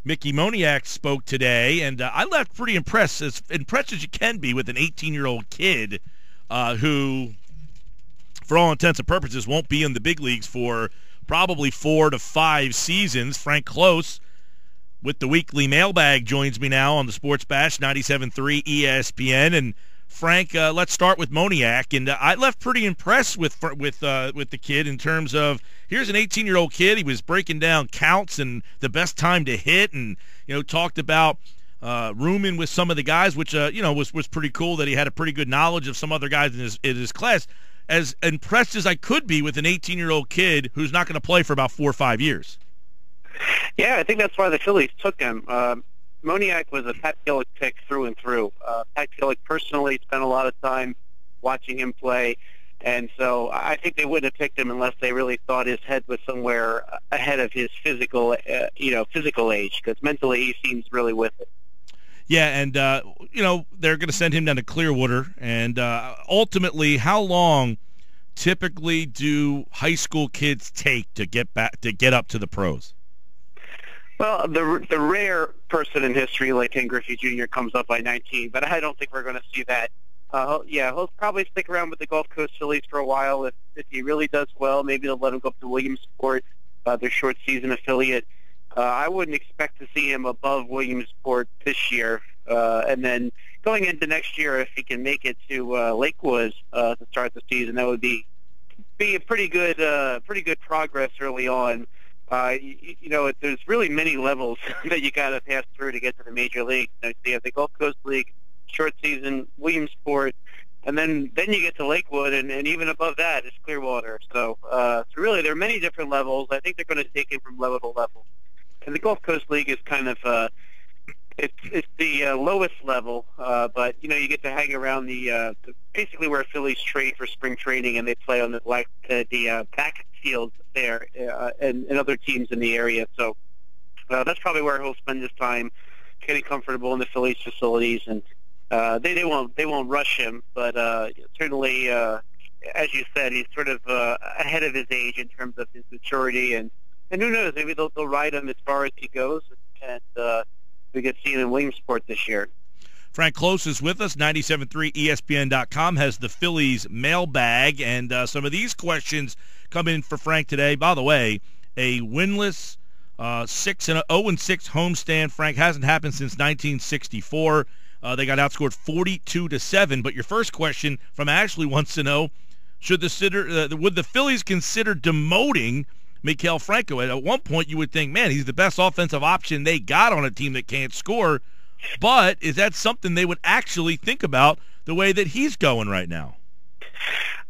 Mickey Moniak spoke today, and I left pretty impressed as you can be with an 18-year-old kid who, for all intents and purposes, won't be in the big leagues for probably 4 to 5 seasons. Frank Klose with the weekly mailbag joins me now on the Sports Bash 97.3 ESPN. And Frank, let's start with Moniak. And I left pretty impressed with the kid in terms of, here's an 18-year-old kid. He was breaking down counts and the best time to hit, and talked about rooming with some of the guys, which was pretty cool that he had a pretty good knowledge of some other guys in his class. As impressed as I could be with an 18-year-old kid who's not going to play for about 4 or 5 years. Yeah, I think that's why the Phillies took him. Moniak was a Pat Gillick pick through and through. Pat Gillick personally spent a lot of time watching him play, and so I think they wouldn't have picked him unless they really thought his head was somewhere ahead of his physical age, because mentally he seems really with it. Yeah, and, they're going to send him down to Clearwater. And ultimately, how long typically do high school kids take to get up to the pros? Well, the rare person in history like Ken Griffey Jr. comes up by 19, but I don't think we're going to see that. He'll probably stick around with the Gulf Coast Phillies for a while. If he really does well, maybe they'll let him go up to Williamsport, their short season affiliate. I wouldn't expect to see him above Williamsport this year. And then going into next year, if he can make it to Lakewood to start the season, that would be a pretty good progress early on. There's really many levels that you got to pass through to get to the major league. So you have the Gulf Coast League, short season, Williamsport, and then you get to Lakewood, and even above that is Clearwater. So really there are many different levels. I think they're going to take him from level to level. And the Gulf Coast League is kind of it's the lowest level, but you get to hang around the basically where Phillies train for spring training, and they play on the backfield there, and other teams in the area. So that's probably where he'll spend his time, getting comfortable in the Phillies facilities, and they won't rush him, but certainly, as you said, he's sort of ahead of his age in terms of his maturity, and who knows, maybe they'll ride him as far as he goes, and we could see him in Williamsport this year. Frank Klose is with us. 97.3 ESPN.com has the Phillies mailbag, and some of these questions come in for Frank today. By the way, a winless 0-6 homestand, Frank, hasn't happened since 1964. They got outscored 42-7. But your first question from Ashley wants to know: would the Phillies consider demoting Maikel Franco? At one point, you would think, man, he's the best offensive option they got on a team that can't score. But is that something they would actually think about the way that he's going right now?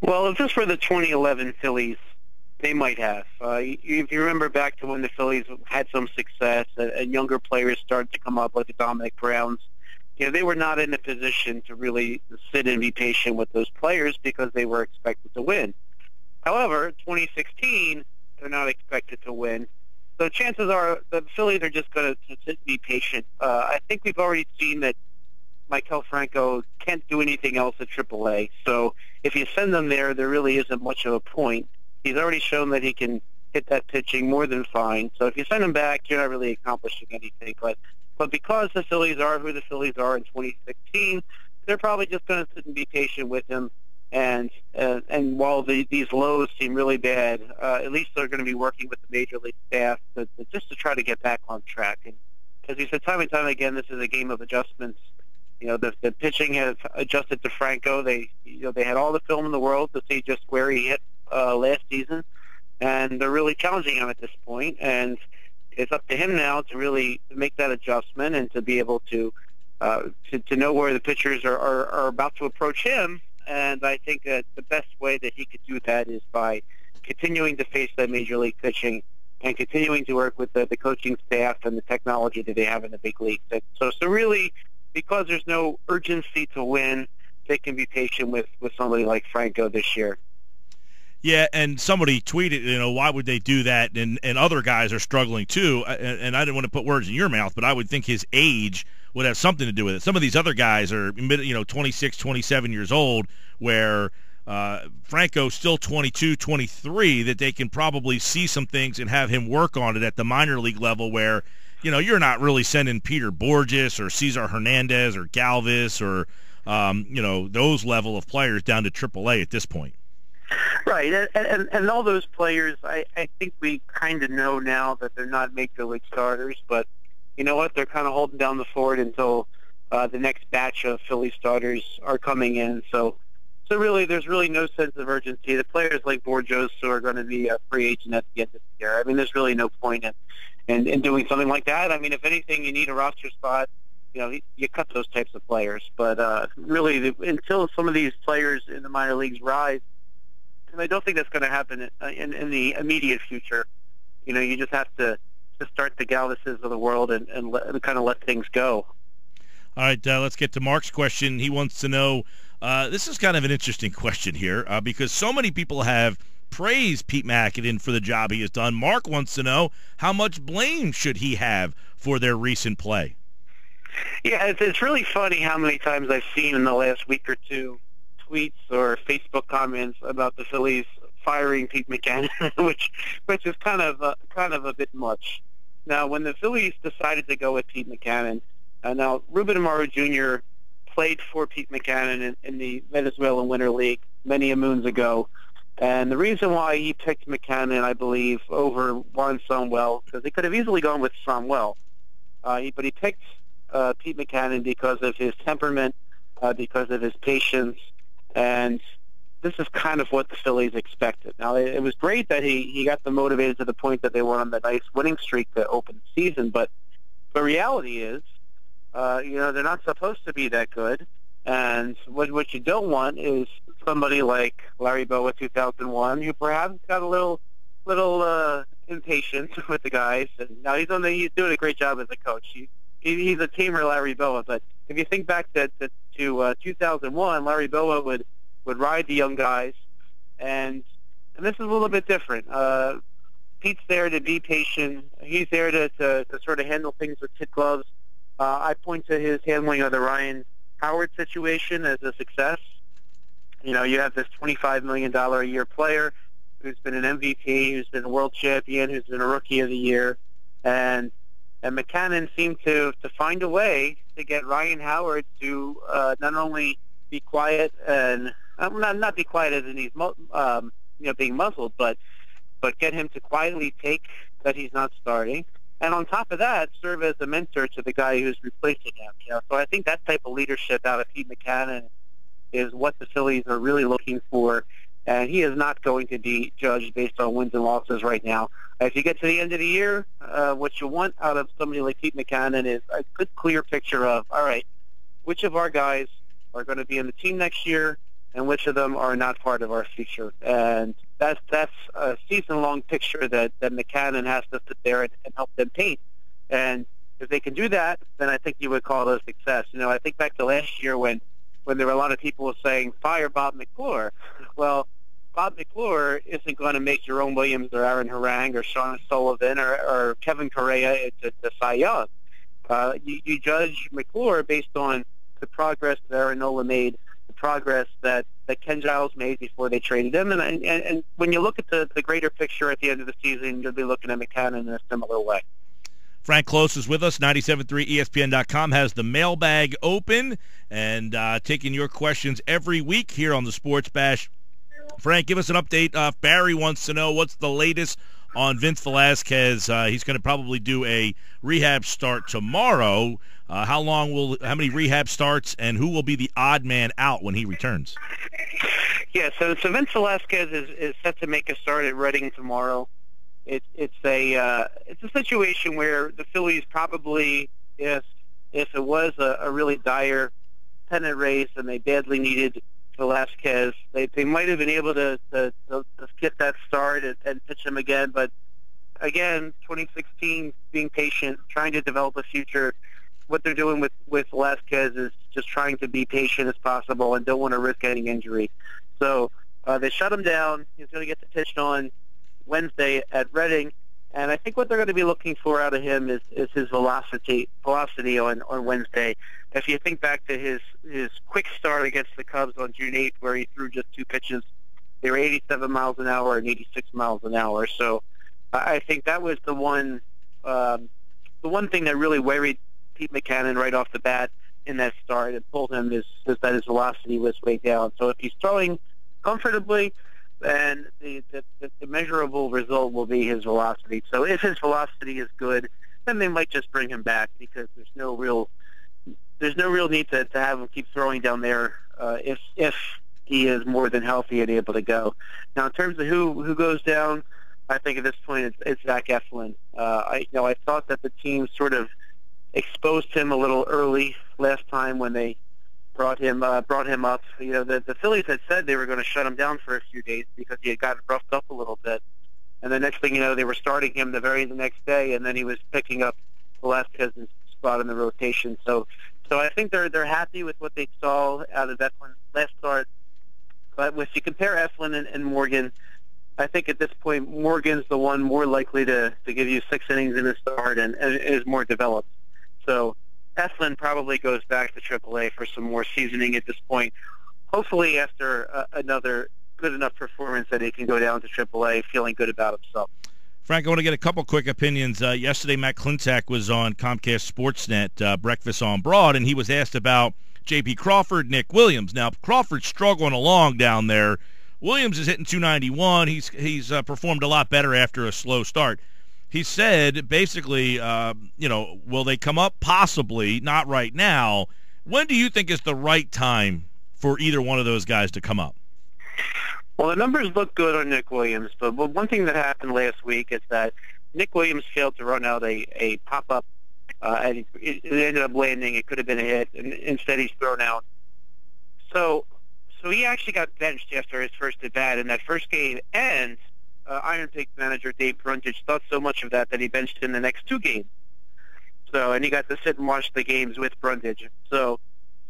Well, if this were the 2011 Phillies, they might have. If you remember back to when the Phillies had some success and younger players started to come up, like the Dominic Browns, they were not in a position to really sit and be patient with those players because they were expected to win. However, 2016, they're not expected to win. So chances are the Phillies are just going to be patient. I think we've already seen that Maikel Franco can't do anything else at AAA. So if you send him there, there really isn't much of a point. He's already shown that he can hit that pitching more than fine. So if you send him back, you're not really accomplishing anything. But because the Phillies are who the Phillies are in 2016, they're probably just going to sit and be patient with him. And while these lows seem really bad, at least they're going to be working with the major league staff just to try to get back on track. And as we said time and time again, this is a game of adjustments. The pitching has adjusted to Franco. They had all the film in the world to see just where he hit last season, and they're really challenging him at this point. And it's up to him now to really make that adjustment and to be able to know where the pitchers are about to approach him. And I think that the best way that he could do that is by continuing to face that major league pitching and continuing to work with the coaching staff and the technology that they have in the big league. So really, because there's no urgency to win, they can be patient with somebody like Franco this year. Yeah, and somebody tweeted, why would they do that? And other guys are struggling too. And I didn't want to put words in your mouth, but I would think his age would have something to do with it. Some of these other guys are, 26, 27 years old, where Franco's still 22, 23, that they can probably see some things and have him work on it at the minor league level where you're not really sending Peter Borges or Cesar Hernandez or Galvis or, those level of players down to AAA at this point. Right, and all those players, I think we kind of know now that they're not Major League starters, but you know what? They're kind of holding down the fort until the next batch of Philly starters are coming in. So really, there's really no sense of urgency. The players like Borges who are going to be a free agent at the end of the year. I mean, there's really no point in doing something like that. I mean, if anything, you need a roster spot. You cut those types of players. But really, until some of these players in the minor leagues rise, and I don't think that's going to happen in the immediate future. You just have to start the Galvises of the world and kind of let things go. All right, let's get to Mark's question. He wants to know, this is kind of an interesting question here because so many people have praised Pete Mackanin for the job he has done. Mark wants to know, how much blame should he have for their recent play? Yeah, it's really funny how many times I've seen in the last week or two tweets or Facebook comments about the Phillies firing Pete Mackanin, which is kind of a bit much. Now, when the Phillies decided to go with Pete Mackanin, now Ruben Amaro Jr. played for Pete Mackanin in the Venezuelan Winter League many a moons ago, and the reason why he picked Mackanin, I believe, over Juan Samuel, because he could have easily gone with Samuel, but he picked Pete Mackanin because of his temperament, because of his patience, and this is kind of what the Phillies expected. Now, it was great that he got them motivated to the point that they went on the nice winning streak to open the season, but the reality is, they're not supposed to be that good, and what you don't want is somebody like Larry Bowa 2001, who perhaps got a little impatient with the guys, and now he's doing a great job as a coach. He's a teamer, Larry Bowa, but if you think back to 2001, Larry Bowa would ride the young guys, and this is a little bit different. Pete's there to be patient. He's there to sort of handle things with kid gloves. I point to his handling of the Ryan Howard situation as a success. You have this $25 million a year player who's been an MVP, who's been a world champion, who's been a rookie of the year, and Mackanin seemed to find a way to get Ryan Howard to not only be quiet and not be quiet as in he's being muzzled, but get him to quietly take that he's not starting, and on top of that, serve as a mentor to the guy who's replacing him. So I think that type of leadership out of Pete Mackanin is what the Phillies are really looking for, and he is not going to be judged based on wins and losses right now. If you get to the end of the year, what you want out of somebody like Pete Mackanin is a good, clear picture of, all right, which of our guys are going to be in the team next year, and which of them are not part of our future. And that's a season-long picture that Mackanin has to sit there and help them paint. And if they can do that, then I think you would call it a success. I think back to last year when there were a lot of people saying, fire Bob McClure. Well, Bob McClure isn't going to make Jerome Williams or Aaron Harang or Sean Sullivan or Kevin Correa into Cy Young. You judge McClure based on the progress that Aaron Nola made, the progress that Ken Giles made before they traded him. And when you look at the greater picture at the end of the season, you'll be looking at Mackanin in a similar way. Frank Klose is with us. 97.3 ESPN.com has the mailbag open and taking your questions every week here on the Sports Bash. Frank, give us an update. Barry wants to know what's the latest on Vince Velasquez. He's going to probably do a rehab start tomorrow. How many rehab starts, and who will be the odd man out when he returns? Yeah, so Vince Velasquez is set to make a start at Reading tomorrow. It's a situation where the Phillies probably, if it was a really dire pennant race and they badly needed Velasquez, they might have been able to get that start and pitch him again. But again, 2016, being patient, trying to develop a future. What they're doing with Velasquez is just trying to be patient as possible and don't want to risk getting injury. So they shut him down. He's going to get pitched on Wednesday at Reading, and I think what they're going to be looking for out of him is his velocity on Wednesday. If you think back to his quick start against the Cubs on June 8th, where he threw just 2 pitches, they were 87 miles an hour and 86 miles an hour. So I think that was the one the one thing that really worried Pete Mackanin right off the bat in that start and pulled him is that his velocity was way down. So if he's throwing comfortably, then the measurable result will be his velocity. So if his velocity is good, then they might just bring him back because there's no real need to have him keep throwing down there if he is more than healthy and able to go. Now, in terms of who goes down, I think at this point it's Zach Eflin. I thought that the team sort of exposed him a little early last time when they brought him up. The Phillies had said they were going to shut him down for a few days because he had gotten roughed up a little bit. And the next thing you know, they were starting him the next day, and then he was picking up Velasquez's spot in the rotation. So I think they're happy with what they saw out of Eflin last start. But if you compare Eflin and Morgan, I think at this point Morgan's the one more likely to give you 6 innings in a start and is more developed. So Eflin probably goes back to AAA for some more seasoning at this point. Hopefully after another good enough performance that he can go down to AAA feeling good about himself. Frank, I want to get a couple quick opinions. Yesterday, Matt Klintak was on Comcast Sportsnet, Breakfast on Broad, and he was asked about J.P. Crawford, Nick Williams. Now, Crawford's struggling along down there. Williams is hitting 291. He's performed a lot better after a slow start. He said, basically, will they come up? Possibly, not right now. When do you think is the right time for either one of those guys to come up? Well, the numbers look good on Nick Williams, but one thing that happened last week is that Nick Williams failed to run out a pop-up, and it ended up landing. It could have been a hit, and instead he's thrown out. So he actually got benched after his first at-bat in that first game, and Iron Pigs manager Dave Brundage thought so much of that he benched him the next 2 games. And he got to sit and watch the games with Brundage. So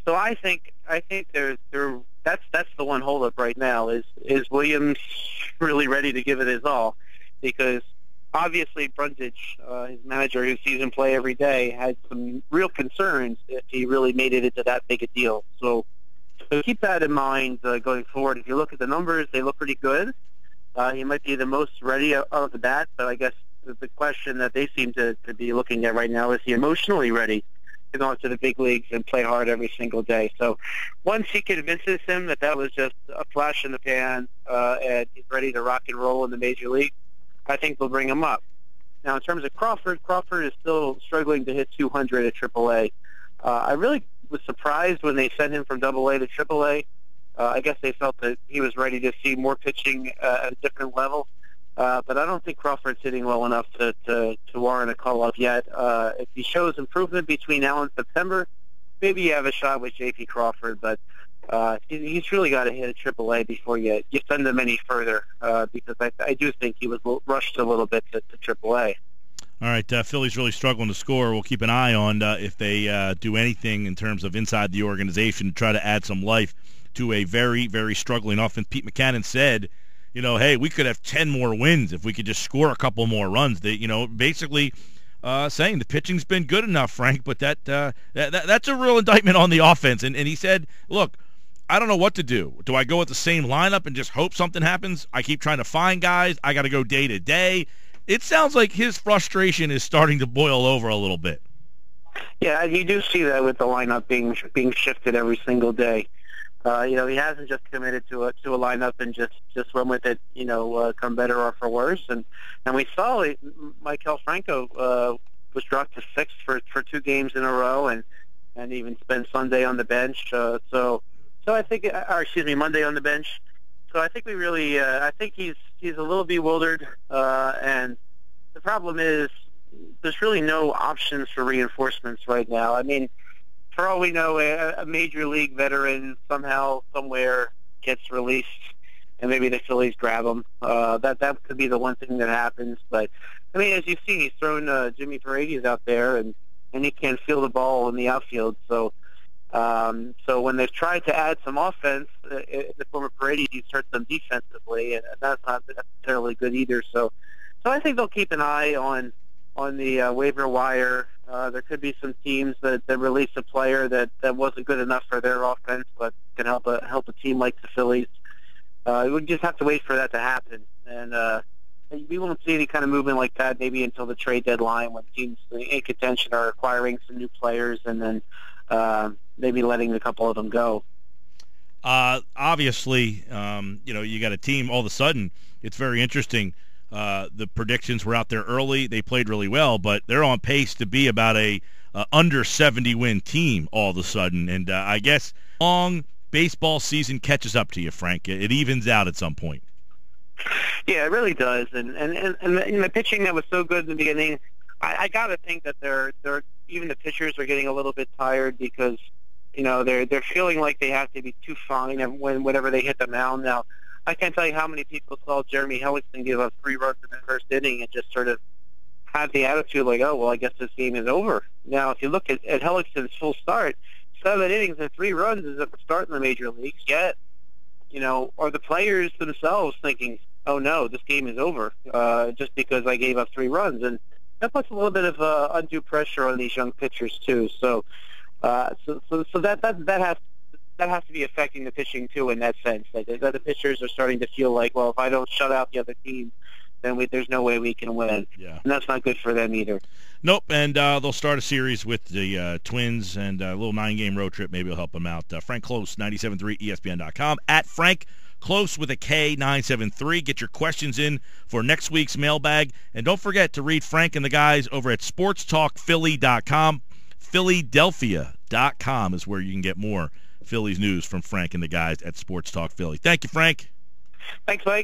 I think that's the one holdup right now is Williams really ready to give it his all, because obviously Brundage, his manager who sees him play every day, had some real concerns if he really made it into that big a deal. So keep that in mind going forward. If you look at the numbers, they look pretty good. He might be the most ready out of the bat, but I guess the question that they seem to be looking at right now is he emotionally ready to go into the big leagues and play hard every single day. So once he convinces him that was just a flash in the pan and he's ready to rock and roll in the major league, I think they'll bring him up. Now, in terms of Crawford is still struggling to hit 200 at AAA. I really was surprised when they sent him from AA to AAA. I guess they felt that he was ready to see more pitching at a different level. But I don't think Crawford's hitting well enough to warrant a call-up yet. If he shows improvement between now and September, maybe you have a shot with J.P. Crawford, but he's really got to hit a AAA before you send him any further, because I do think he was rushed a little bit to AAA. All right, Philly's really struggling to score. We'll keep an eye on if they do anything in terms of inside the organization to try to add some life to a very, very struggling offense. Pete Mackanin said, hey, we could have 10 more wins if we could just score a couple more runs. They, basically saying the pitching's been good enough, Frank, but that's a real indictment on the offense. And he said, look, I don't know what to do. Do I go with the same lineup and just hope something happens? I keep trying to find guys. I got to go day to day. It sounds like his frustration is starting to boil over a little bit. Yeah, you do see that with the lineup being shifted every single day. He hasn't just committed to a lineup and just run with it, come better or for worse. And we saw Maikel Franco was dropped to 6th for 2 games in a row and even spent Sunday on the bench. So I think, Monday on the bench. So I think we really, I think he's a little bewildered. And the problem is there's really no options for reinforcements right now. I mean, for all we know, a major league veteran somehow, somewhere gets released, and maybe the Phillies grab him. That could be the one thing that happens. But I mean, as you've seen, he's thrown Jimmy Paredes out there, and he can't feel the ball in the outfield. So when they've tried to add some offense in the form of Paredes, he's hurt them defensively, and that's not necessarily good either. So I think they'll keep an eye on the waiver wire. There could be some teams that release a player that wasn't good enough for their offense, but can help a team like the Phillies. We just have to wait for that to happen. And we won't see any kind of movement like that maybe until the trade deadline when teams in contention are acquiring some new players and then maybe letting a couple of them go. Obviously, you got a team all of a sudden. It's very interesting. The predictions were out there early. They played really well, but they're on pace to be about a under 70 win team all of a sudden. And I guess long baseball season catches up to you, Frank. It evens out at some point. Yeah, it really does. And the pitching that was so good in the beginning, I got to think that they're even the pitchers are getting a little bit tired because they're feeling like they have to be too fine whenever they hit the mound. Now, I can't tell you how many people saw Jeremy Hellickson give up 3 runs in the first inning and just sort of have the attitude like, oh, well, I guess this game is over. Now, if you look at Hellickson's full start, 7 innings and 3 runs is at the start in the major leagues, yet, are the players themselves thinking, oh, no, this game is over just because I gave up 3 runs. And that puts a little bit of undue pressure on these young pitchers, too. So that has to be affecting the pitching, too, in that sense. That the pitchers are starting to feel like, well, if I don't shut out the other team, then there's no way we can win. Yeah. And that's not good for them either. Nope, and they'll start a series with the Twins, and a little 9-game road trip maybe will help them out. Frank Klose, 97.3 ESPN.com, at Frank Klose with a K, 973. Get your questions in for next week's mailbag. And don't forget to read Frank and the guys over at sportstalkphilly.com. Philadelphia.com is where you can get more Phillies news from Frank and the guys at Sports Talk Philly. Thank you, Frank. Thanks, Mike.